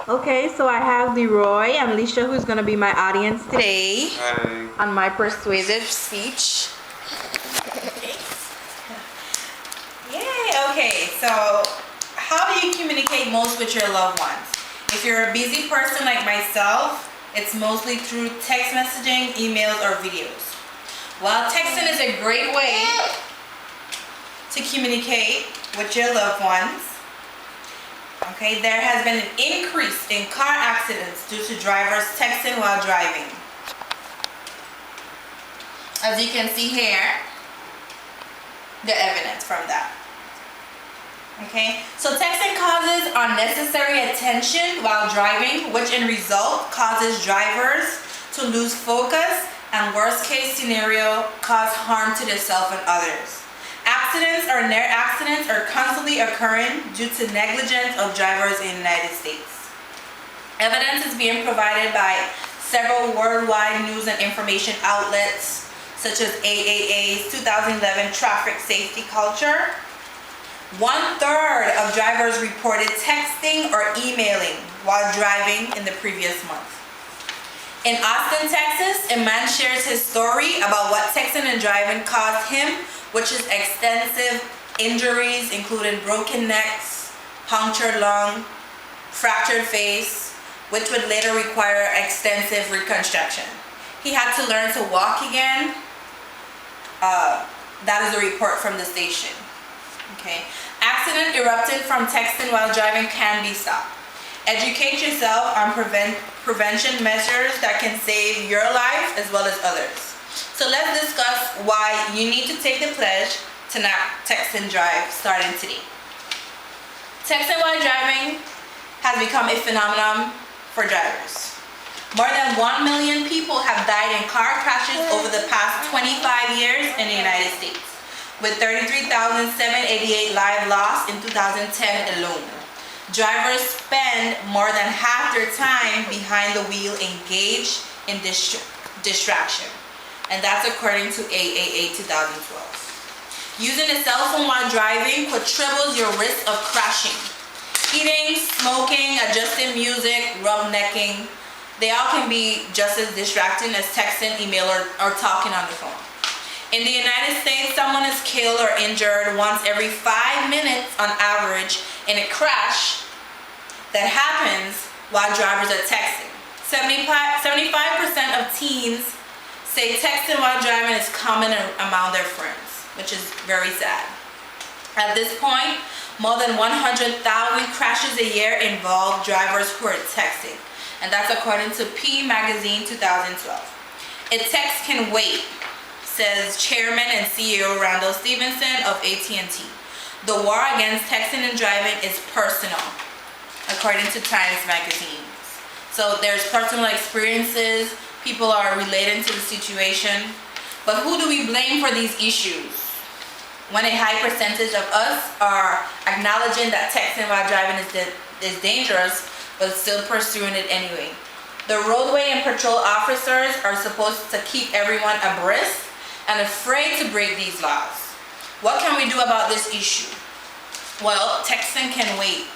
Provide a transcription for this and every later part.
Okay, so I have Leroy and Alicia, who's gonna be my audience today. Hi. On my persuasive speech. Yay, okay, so how do you communicate most with your loved ones? If you're a busy person like myself, it's mostly through text messaging, emails, or videos. While texting is a great way to communicate with your loved ones, okay, there has been an increase in car accidents due to drivers texting while driving. As you can see here, the evidence from that. Okay, so texting causes unnecessary attention while driving, which in result causes drivers to lose focus and worst case scenario cause harm to themselves and others. Accidents or near accidents are constantly occurring due to negligence of drivers in the United States. Evidence is being provided by several worldwide news and information outlets such as AAA's 2011 Traffic Safety Culture. 1/3 of drivers reported texting or emailing while driving in the previous month. In Austin, Texas, a man shares his story about what texting and driving caused him, which is extensive injuries including broken necks, punctured lung, fractured face, which would later require extensive reconstruction. He had to learn to walk again. That is a report from the station. Okay. Accident erupting from texting while driving can be stopped. Educate yourself on prevention measures that can save your life as well as others. So let's discuss why you need to take the pledge to not text and drive starting today. Texting while driving has become a phenomenon for drivers. More than 1 million people have died in car crashes over the past 25 years in the United States, with 33,788 lives lost in 2010 alone. Drivers spend more than half their time behind the wheel engaged in distraction, and that's according to AAA 2012. Using a cell phone while driving quadruples your risk of crashing. Eating, smoking, adjusting music, rubbernecking, they all can be just as distracting as texting, email, or talking on the phone. In the United States, someone is killed or injured once every 5 minutes on average in a crash that happens while drivers are texting. 75% of teens say texting while driving is common among their friends, which is very sad. At this point, more than 100,000 crashes a year involve drivers who are texting, and that's according to P Magazine 2012. A text can wait, says Chairman and CEO Randall Stevenson of AT&T. The war against texting and driving is personal, according to Times Magazine. So there's personal experiences, people are relating to the situation, but who do we blame for these issues? When a high percentage of us are acknowledging that texting while driving is dangerous, but still pursuing it anyway. The roadway and patrol officers are supposed to keep everyone abreast and afraid to break these laws. What can we do about this issue? Well, texting can wait.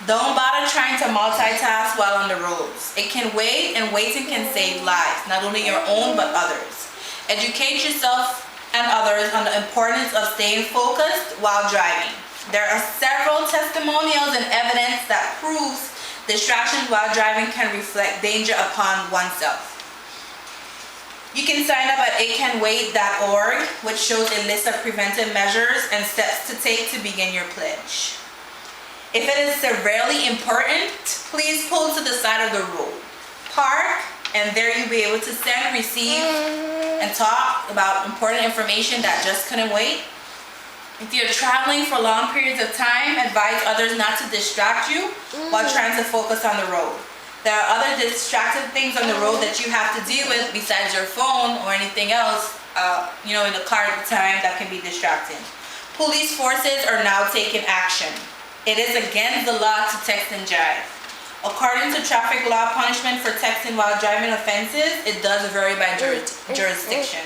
Don't bother trying to multitask while on the roads. It can wait, and waiting can save lives, not only your own but others. Educate yourself and others on the importance of staying focused while driving. There are several testimonials and evidence that proves distractions while driving can reflect danger upon oneself. You can sign up at itcanwait.org, which shows a list of preventive measures and steps to take to begin your pledge. If it is severely important, please pull to the side of the road. Park, and there you'll be able to send, receive, and talk about important information that just couldn't wait. If you're traveling for long periods of time, advise others not to distract you while trying to focus on the road. There are other distracting things on the road that you have to deal with besides your phone or anything else, in the car at the time that can be distracting. Police forces are now taking action. It is against the law to text and drive. According to traffic law, punishment for texting while driving offenses, it does vary by jurisdiction.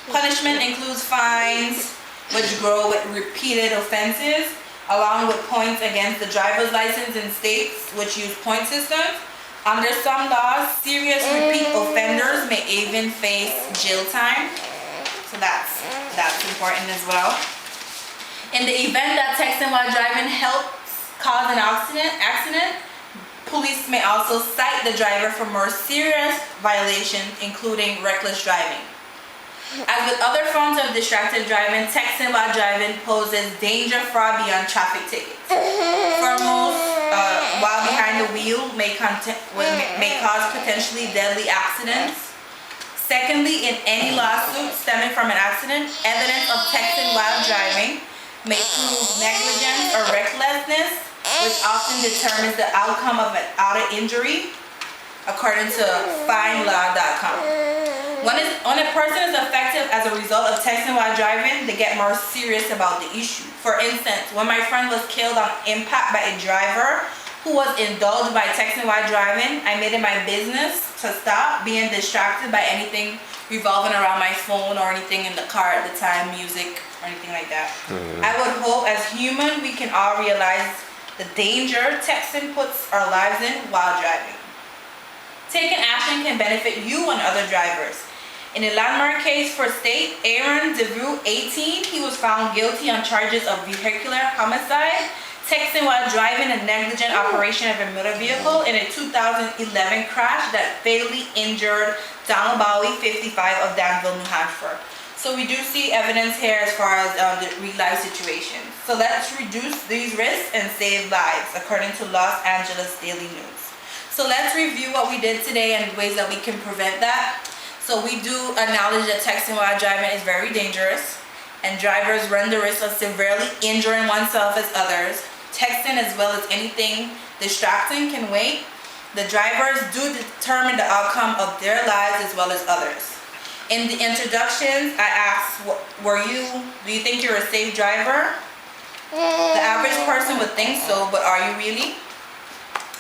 Punishment includes fines, which grow with repeated offenses. along with points against the driver's license in states which use point systems. Under some laws, serious repeat offenders may even face jail time. So that's important as well. In the event that texting while driving helps cause an accident, police may also cite the driver for more serious violations, including reckless driving. As with other forms of distracted driving, texting while driving poses danger far beyond traffic tickets. Foremost, while behind the wheel may cause potentially deadly accidents. Secondly, in any lawsuit stemming from an accident, evidence of texting while driving may prove negligence or recklessness, which often determines the outcome of an auto injury, according to FindLaw.com. When a person is affected as a result of texting while driving, they get more serious about the issue. For instance, when my friend was killed on impact by a driver who was indulged by texting while driving, I made it my business to stop being distracted by anything revolving around my phone or anything in the car at the time, music or anything like that. I would hope as humans we can all realize the danger texting puts our lives in while driving. Taking action can benefit you and other drivers. In a landmark case for state, Aaron DeVue, 18, he was found guilty on charges of vehicular homicide, texting while driving, and negligent operation of a motor vehicle in a 2011 crash that fatally injured Donald Bowie, 55, of Danville, New Hampshire. So we do see evidence here as far as the real life situation. So let's reduce these risks and save lives, according to Los Angeles Daily News. So let's review what we did today and ways that we can prevent that. So we do acknowledge that texting while driving is very dangerous, and drivers run the risk of severely injuring oneself as others. Texting, as well as anything distracting, can wait. The drivers do determine the outcome of their lives as well as others. In the introductions, I asked, do you think you're a safe driver? The average person would think so, but are you really?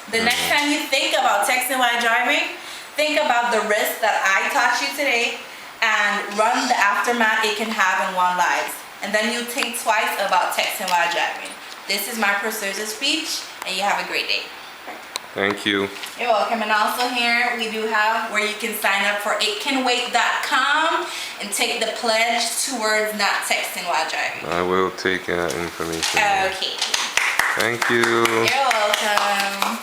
The next time you think about texting while driving, think about the risk that I taught you today and run the aftermath it can have in one's lives. And then you think twice about texting while driving. This is my persuasive speech, and you have a great day. Thank you. You're welcome. And also here we do have where you can sign up for itcanwait.com and take the pledge towards not texting while driving. I will take that information. Okay. Thank you. You're welcome.